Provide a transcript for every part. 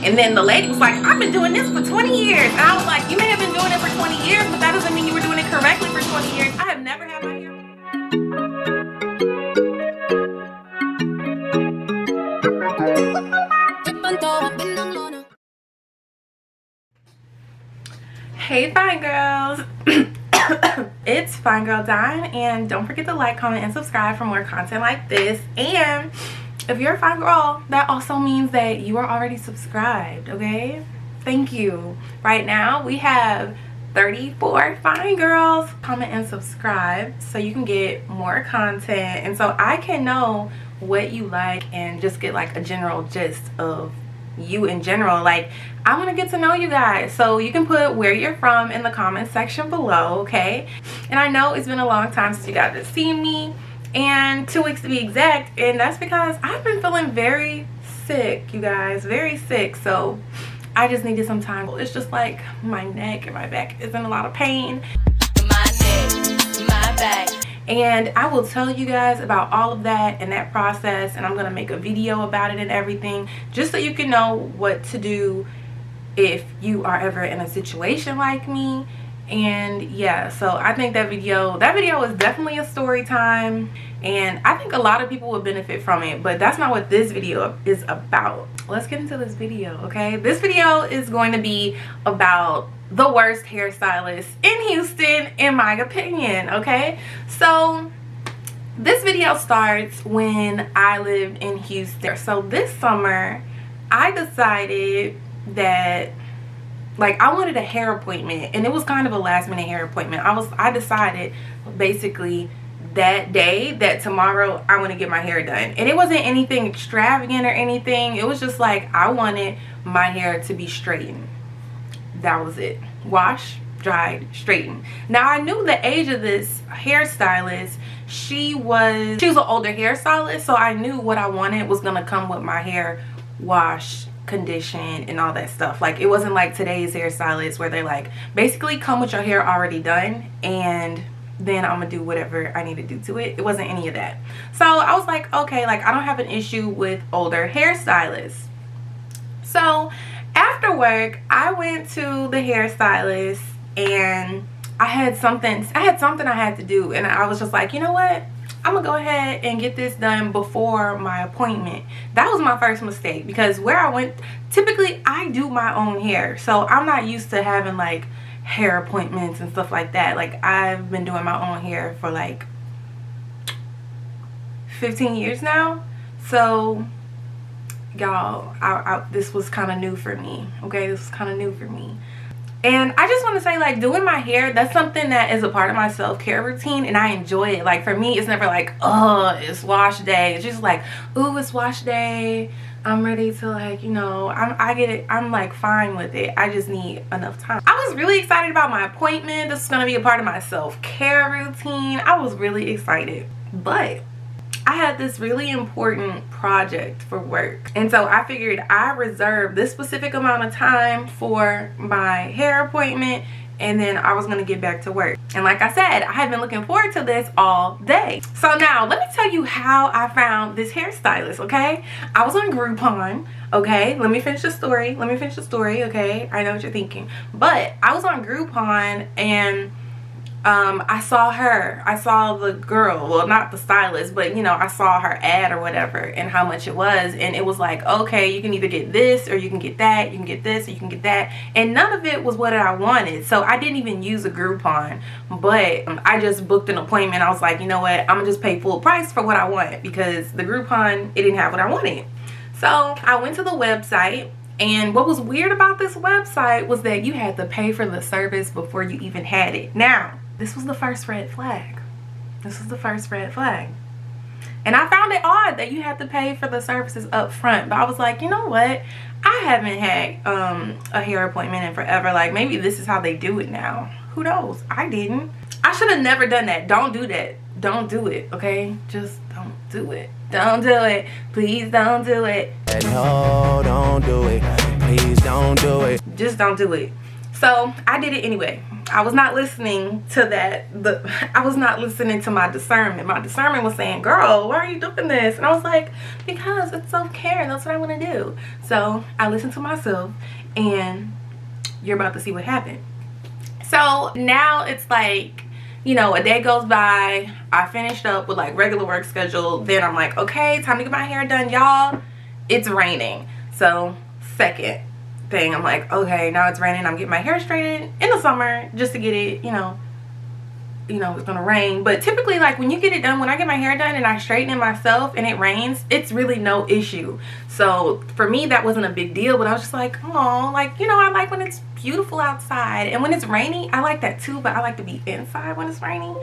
And then the lady was like, I've been doing this for 20 years. And I was like, you may have been doing it for 20 years, but that doesn't mean you were doing it correctly for 20 years. I have never had my hair. Hey fine girls. It's Fine Girl Dine, and don't forget to like, comment, and subscribe for more content like this. And if you're a fine girl, that also means that you are already subscribed, okay? Thank you. Right now we have 34 fine girls. Comment and subscribe so you can get more content, and so I can know what you like and just get like a general gist of you in general. Like, I want to get to know you guys, so you can put where you're from in the comment section below, okay? And I know it's been a long time since you got to see me, and 2 weeks to be exact, and that's because I've been feeling very sick, you guys, very sick. So I just needed some time. It's just like my neck and my back is in a lot of pain. My neck, my back. And I will tell you guys about all of that and that process, and I'm gonna make a video about it and everything, just so you can know what to do if you are ever in a situation like me. And yeah, so I think that video is definitely a story time, and I think a lot of people would benefit from it, but that's not what this video is about. Let's get into this video, okay? This video is going to be about the worst hairstylist in Houston, in my opinion, okay? So this video starts when I lived in Houston. So this summer I decided that, like, I wanted a hair appointment, and it was kind of a last minute hair appointment. I decided basically that day that tomorrow I want to get my hair done, and it wasn't anything extravagant or anything. It was just like I wanted my hair to be straightened. That was it. Wash, dried, straightened. Now I knew the age of this hairstylist. She was an older hairstylist, so I knew what I wanted was gonna come with my hair wash, condition, and all that stuff. Like, it wasn't like today's hairstylists where they like basically come with your hair already done, and then I'm gonna do whatever I need to do to it. It wasn't any of that. So I was like, okay, like, I don't have an issue with older hairstylists. So after work I went to the hairstylist, and I had something I had to do, and I was just like, you know what, I'm gonna go ahead and get this done before my appointment. That was my first mistake, because where I went, typically I do my own hair, so I'm not used to having like hair appointments and stuff like that. Like, I've been doing my own hair for like 15 years now, so y'all, this was kind of new for me, okay? This was kind of new for me. And I just want to say, like, doing my hair, that's something that is a part of my self-care routine, and I enjoy it. Like, for me, it's never like, oh, it's wash day. It's just like, ooh, it's wash day, I'm ready to, like, you know, I get it. I'm like fine with it. I just need enough time. I was really excited about my appointment. This is going to be a part of my self-care routine. I was really excited, but I had this really important project for work, and so I figured I reserved this specific amount of time for my hair appointment, and then I was going to get back to work. And like I said, I have been looking forward to this all day. So now let me tell you how I found this hairstylist, okay? I was on Groupon, okay? Let me finish the story. Okay? I know what you're thinking. But I was on Groupon, and I saw the girl, well, not the stylist, but you know, I saw her ad or whatever and how much it was, and it was like, okay, you can either get this or you can get that, you can get this or you can get that, and none of it was what I wanted. So I didn't even use a Groupon, but I just booked an appointment. I was like, you know what, I'm gonna just pay full price for what I want, because the Groupon, it didn't have what I wanted. So I went to the website, and what was weird about this website was that you had to pay for the service before you even had it. Now, this was the first red flag. And I found it odd that you had to pay for the services up front. But I was like, you know what? I haven't had a hair appointment in forever. Like, maybe this is how they do it now. Who knows? I didn't. I should have never done that. Don't do that. Don't do it, okay? Just don't do it. Don't do it. Please don't do it. No, don't do it. Please don't do it. Just don't do it. So I did it anyway. I was not listening to that. I was not listening to my discernment. My discernment was saying, girl, why are you doing this? And I was like, because it's self-care. That's what I want to do. So I listened to myself, and you're about to see what happened. So now it's like, you know, a day goes by. I finished up with like regular work schedule. Then I'm like, okay, time to get my hair done, y'all. It's raining. So second thing, I'm like, okay, now it's raining. I'm getting my hair straightened in the summer just to get it, you know, it's gonna rain. But typically, like, when you get it done, when I get my hair done and I straighten it myself and it rains, it's really no issue. So for me, that wasn't a big deal. But I was just like, oh, like, you know, I like when it's beautiful outside, and when it's rainy, I like that too. But I like to be inside when it's raining.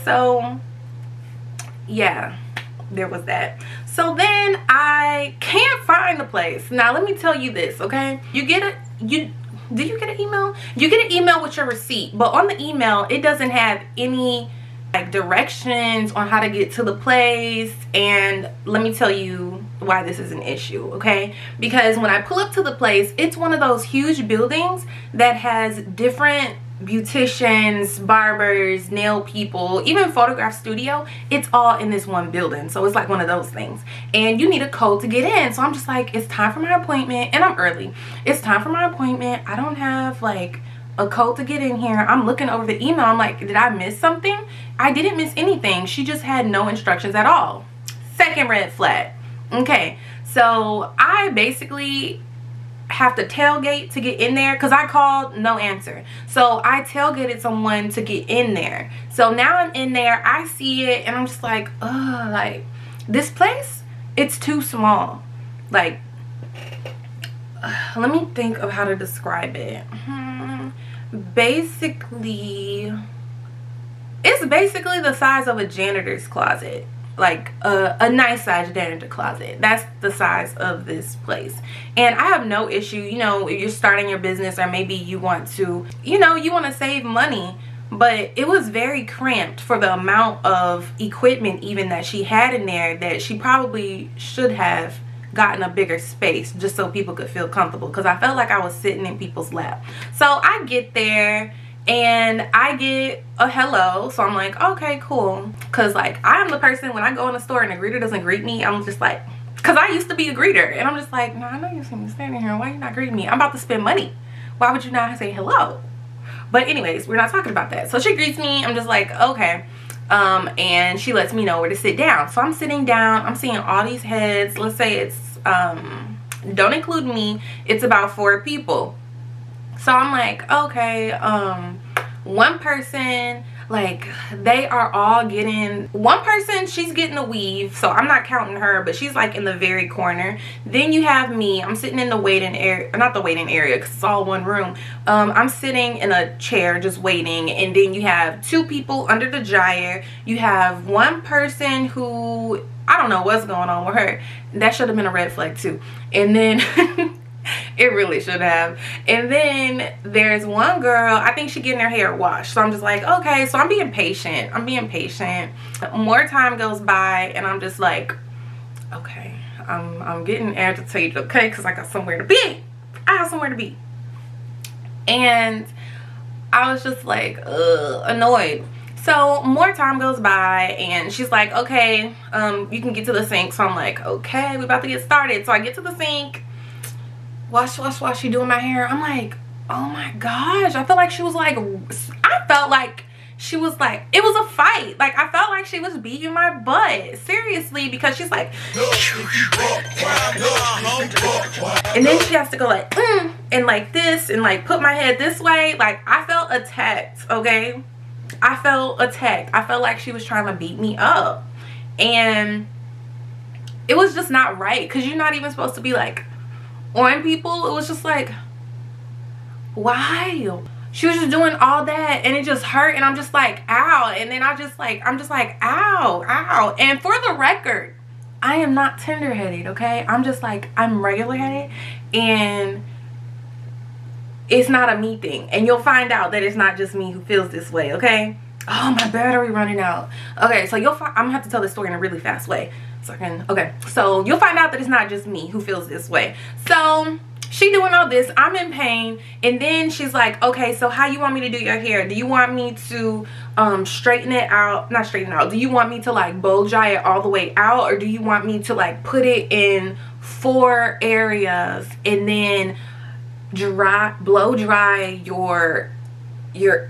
So yeah, there was that. So then I can't find the place. Now let me tell you this, okay? Do you get an email? You get an email with your receipt, but on the email it doesn't have any like directions on how to get to the place. And let me tell you why this is an issue, okay? Because when I pull up to the place, it's one of those huge buildings that has different beauticians, barbers, nail people, even photograph studio. It's all in this one building. So it's like one of those things, and you need a code to get in. So I'm just like, it's time for my appointment, and I'm early. It's time for my appointment. I don't have like a code to get in here. I'm looking over the email. I'm like, did I miss something? I didn't miss anything. She just had no instructions at all. Second red flag. Okay, so I basically have to tailgate to get in there because I called, no answer. So I tailgated someone to get in there. So now I'm in there, I see it, and I'm just like, ugh, like, this place, it's too small. Like, let me think of how to describe it. Basically, it's basically the size of a janitor's closet. Like a nice size janitor closet. That's the size of this place. And I have no issue, you know, if you're starting your business, or maybe you want to, you know, you want to save money. But it was very cramped for the amount of equipment even that she had in there, that she probably should have gotten a bigger space just so people could feel comfortable, because I felt like I was sitting in people's lap. So I get there and I get a hello. So I'm like, okay, cool. Because like, I'm the person, when I go in a store and a greeter doesn't greet me, I'm just like, because I used to be a greeter, and I'm just like, no, I know you see me standing here, why are you not greeting me? I'm about to spend money. Why would you not say hello? But anyways, we're not talking about that. So she greets me. I'm just like, okay. And she lets me know where to sit down. So I'm sitting down. I'm seeing all these heads. Let's say it's don't include me, it's about 4 people. So I'm like, okay, one person, like, they are all getting, one person, she's getting a weave, so I'm not counting her, but she's like in the very corner. Then you have me, I'm sitting in the waiting area, not the waiting area because it's all one room. I'm sitting in a chair just waiting, and then you have 2 people under the dryer. You have one person who, I don't know what's going on with her. That should have been a red flag too. And then it really should have. And then there's one girl, I think she getting her hair washed. So I'm just like, okay. So I'm being patient. More time goes by, and I'm just like, okay, I'm getting agitated, okay, because I got somewhere to be. I have somewhere to be. And I was just like, annoyed. So more time goes by, and she's like, okay, you can get to the sink. So I'm like, okay, we about to get started. So I get to the sink, wash, she doing my hair. I'm like, oh my gosh, I felt like she was like, it was a fight. Like, I felt like she was beating my butt, seriously, because she's like, and then she has to go like, and like this, and like put my head this way. Like, I felt attacked, okay? I felt attacked. I felt like she was trying to beat me up, and it was just not right, because you're not even supposed to be like on people. It was just like, why? She was just doing all that, and it just hurt, and I'm just like, ow. And then I'm just like, ow. And for the record, I am not tender-headed, okay? I'm just like, I'm regular-headed, and it's not a me thing. And you'll find out that it's not just me who feels this way, okay? Oh, my battery running out. Okay, so I'm gonna have to tell this story in a really fast way. So you'll find out that it's not just me who feels this way. So she doing all this, I'm in pain, and then she's like, okay, so how you want me to do your hair? Do you want me to straighten it out, not straighten it out, do you want me to like blow dry it all the way out, or do you want me to like put it in 4 areas and then blow dry your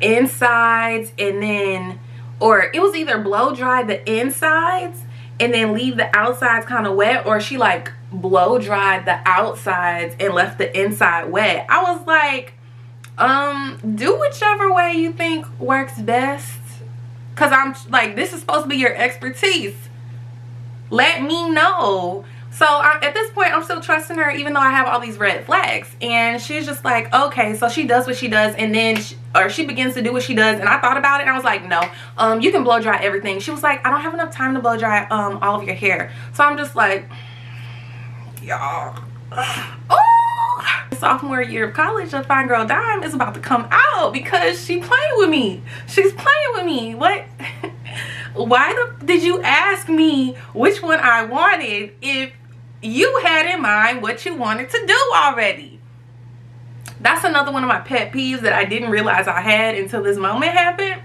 insides, and then, or it was either blow dry the insides and then leave the outsides kind of wet, or she like blow dried the outsides and left the inside wet. I was like, do whichever way you think works best, because I'm like, this is supposed to be your expertise. Let me know. So at this point, I'm still trusting her, even though I have all these red flags. And she's just like, okay, so she does what she does, and then she begins to do what she does. And I thought about it, and I was like, no, you can blow dry everything. She was like, I don't have enough time to blow dry all of your hair. So I'm just like, y'all, oh, sophomore year of college of Fine Girl Dime is about to come out because she playing with me. She's playing with me. What? Why did you ask me which one I wanted if you had in mind what you wanted to do already? That's another one of my pet peeves that I didn't realize I had until this moment happened.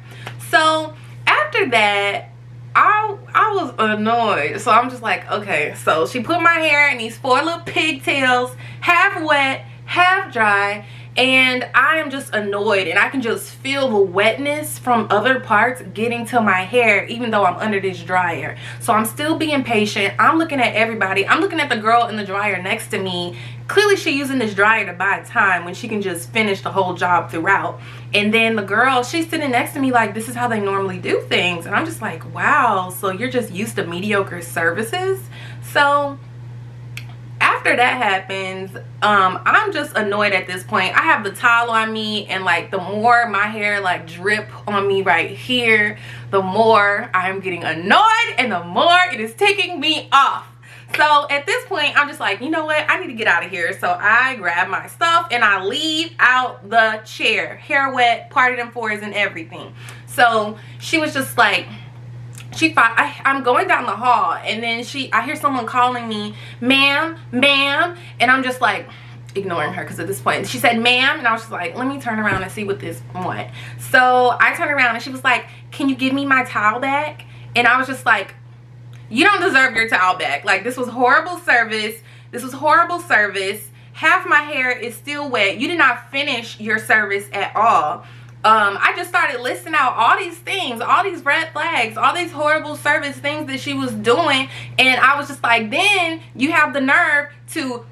So after that, I was annoyed. So I'm just like, okay, so she put my hair in these 4 little pigtails, half wet, half dry, and I am just annoyed, and I can just feel the wetness from other parts getting to my hair even though I'm under this dryer. So I'm still being patient. I'm looking at everybody. I'm looking at the girl in the dryer next to me. Clearly she's using this dryer to buy time when she can just finish the whole job throughout. And then the girl, she's sitting next to me like, this is how they normally do things. And I'm just like, wow, so you're just used to mediocre services? So after that happens, I'm just annoyed at this point. I have the towel on me, and like the more my hair like drip on me right here, the more I'm getting annoyed and the more it is taking me off. So at this point, I'm just like, you know what, I need to get out of here. So I grab my stuff and I leave out the chair, hair wet, parted in 4s and everything. So she was just like, I'm going down the hall, and then I hear someone calling me, ma'am, ma'am, and I'm just like ignoring her, because at this point she said ma'am, and I was just like, let me turn around and see what this want. So I turned around and she was like, can you give me my towel back? And I was just like, you don't deserve your towel back. Like, this was horrible service. This was horrible service. Half my hair is still wet. You did not finish your service at all. I just started listing out all these things, all these red flags, all these horrible service things that she was doing, and I was just like, then you have the nerve to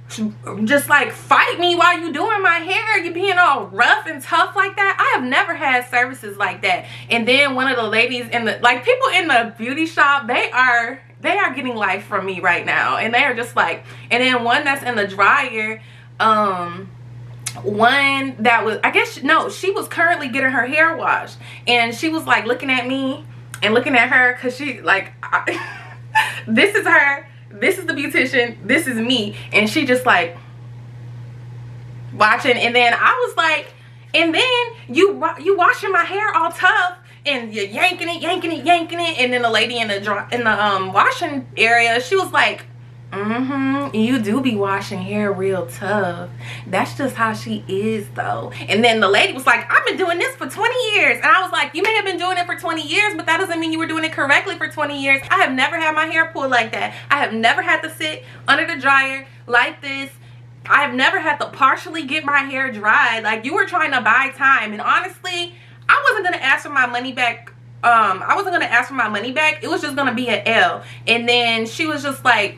just like fight me while you doing my hair. You being all rough and tough like that. I have never had services like that. And then one of the ladies in the, like, people in the beauty shop, they are getting life from me right now, and they are just like, and then one that's in the dryer, one that was, I guess, no, she was currently getting her hair washed, and she was like looking at me and looking at her, because she like, this is her, this is the beautician, this is me, and she just like watching. And then I was like, and then you washing my hair all tough, and you're yanking it, and then the lady in the washing area, she was like, you do be washing hair real tough. That's just how she is though. And then the lady was like, I've been doing this for 20 years. And I was like, you may have been doing it for 20 years, but that doesn't mean you were doing it correctly for 20 years. I have never had my hair pulled like that. I have never had to sit under the dryer like this. I have never had to partially get my hair dried. Like, you were trying to buy time, and honestly, I wasn't gonna ask for my money back. I wasn't gonna ask for my money back. It was just gonna be an L. And then she was just like,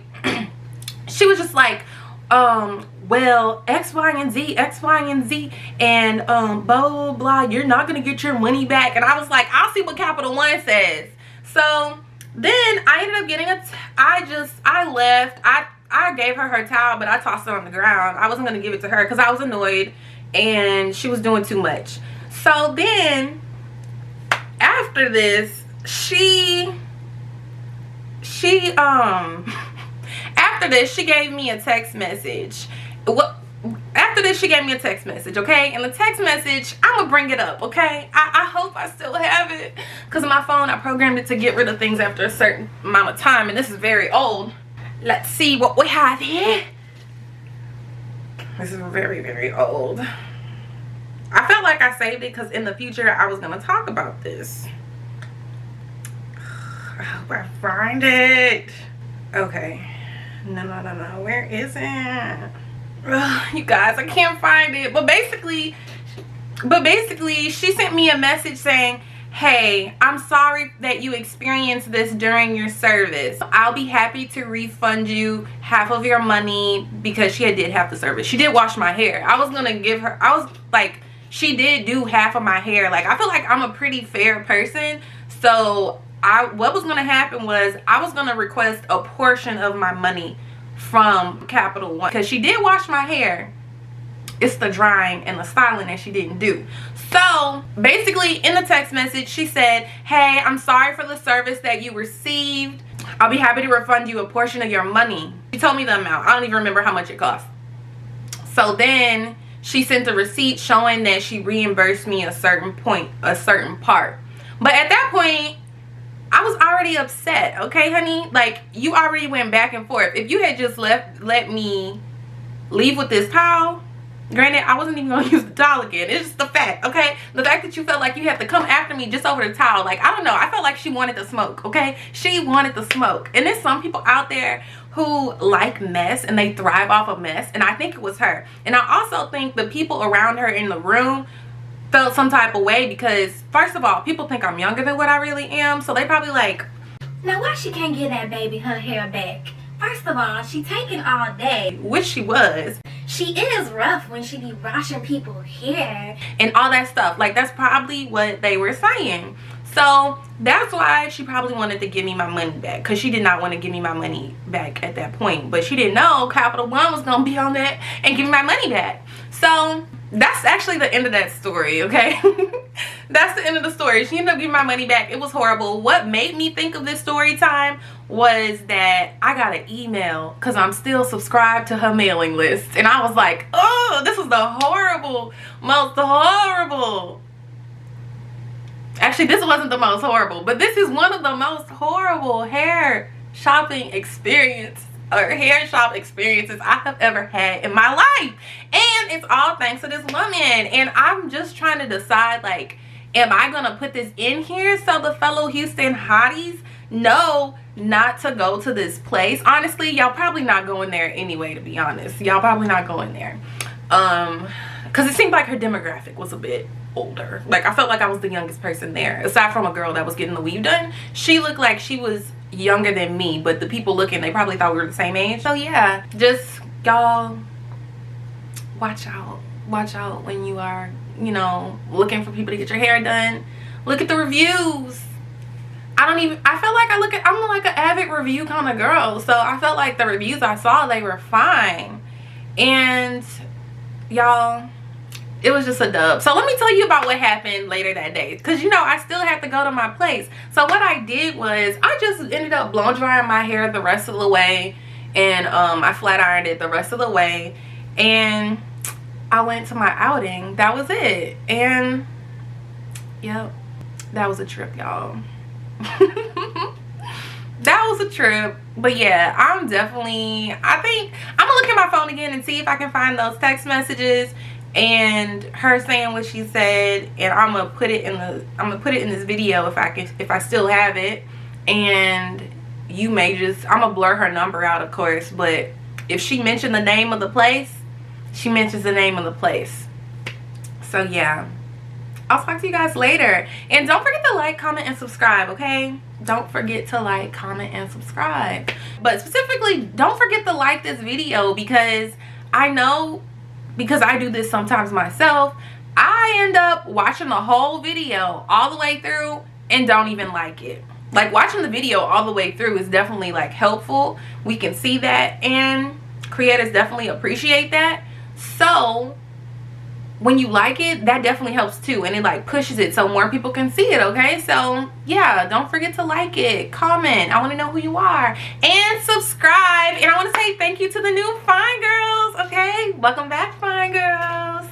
well, X, Y, and Z, and blah, blah, blah, you're not gonna get your money back. And I was like, I'll see what Capital One says. So then I ended up getting I left. I gave her towel, but I tossed it on the ground. I wasn't gonna give it to her because I was annoyed and she was doing too much. So then after this, after this, she gave me a text message. After this, she gave me a text message, okay? And the text message, I'm gonna bring it up, okay? I hope I still have it, because my phone, I programmed it to get rid of things after a certain amount of time, and this is very old. Let's see what we have here. This is very, very old. I felt like I saved it because in the future I was going to talk about this. I hope I find it. Okay. No. Where is it? Ugh, you guys, I can't find it. But basically, she sent me a message saying, hey, I'm sorry that you experienced this during your service. I'll be happy to refund you half of your money, because she did half the service. She did wash my hair. I was gonna give her, I was like, she did do half of my hair. Like, I feel like I'm a pretty fair person. So what was gonna happen was I was gonna request a portion of my money from Capital One, because she did wash my hair. It's the drying and the styling that she didn't do. So basically in the text message she said, hey, I'm sorry for the service that you received. I'll be happy to refund you a portion of your money. She told me the amount. I don't even remember how much it cost. So then she sent a receipt showing that she reimbursed me a certain part. But at that point, I was already upset, okay, honey? Like, you already went back and forth. If you had just let me leave with this towel, granted, I wasn't even going to use the towel again. It's just the fact, okay? The fact that you felt like you had to come after me just over the towel. Like, I don't know. I felt like she wanted the smoke, okay? She wanted the smoke. And there's some people out there who like mess and they thrive off of mess. And I think it was her. And I also think the people around her in the room felt some type of way, because first of all, people think I'm younger than what I really am. So they probably like, now why she can't get that baby her hair back? First of all, she taking all day. Which she was. She is rough when she be washing people's hair and all that stuff. Like, that's probably what they were saying. So that's why she probably wanted to give me my money back, because she did not want to give me my money back at that point. But she didn't know Capital One was going to be on that and give me my money back. So that's actually the end of that story, okay? That's the end of the story. She ended up giving my money back. It was horrible. What made me think of this story time was that I got an email, because I'm still subscribed to her mailing list. And I was like, oh, this is the most horrible. Actually, this wasn't the most horrible, but this is one of the most horrible hair shopping experiences I have ever had in my life. And it's all thanks to this woman. And I'm just trying to decide, like, am I gonna put this in here so the fellow Houston hotties know not to go to this place? Honestly, y'all probably not going there anyway, to be honest. Y'all probably not going there. Because it seemed like her demographic was a bit older. Like, I felt like I was the youngest person there. Aside from a girl that was getting the weave done, she looked like she was younger than me, but the people looking, they probably thought we were the same age. So yeah, just y'all watch out when you are, you know, looking for people to get your hair done. Look at the reviews. I feel like I'm like an avid review kind of girl, so I felt like the reviews I saw, they were fine. And y'all, it was just a dub. So let me tell you about what happened later that day, because you know I still had to go to my place. So what I did was I just ended up blow drying my hair the rest of the way, and I flat ironed it the rest of the way, and I went to my outing. That was it. And yep, that was a trip, y'all. That was a trip. But yeah, I think I'm gonna look at my phone again and see if I can find those text messages and her saying what she said, and I'm gonna put it in this video if I still have it. And you may I'm gonna blur her number out, of course, but if she mentioned the name of the place, she mentions the name of the place. So yeah, I'll talk to you guys later. And don't forget to like, comment, and subscribe, okay? Don't forget to like, comment, and subscribe. But specifically, don't forget to like this video, because I know, because I do this sometimes myself, I end up watching the whole video all the way through and don't even like it. Like, watching the video all the way through is definitely like helpful. We can see that, and creators definitely appreciate that. So when you like it, that definitely helps too, and it like pushes it so more people can see it, okay? So yeah, don't forget to like it, comment, I want to know who you are, and subscribe. And I want to say thank you to the new Fine Girls, okay? Welcome back, Fine Girls.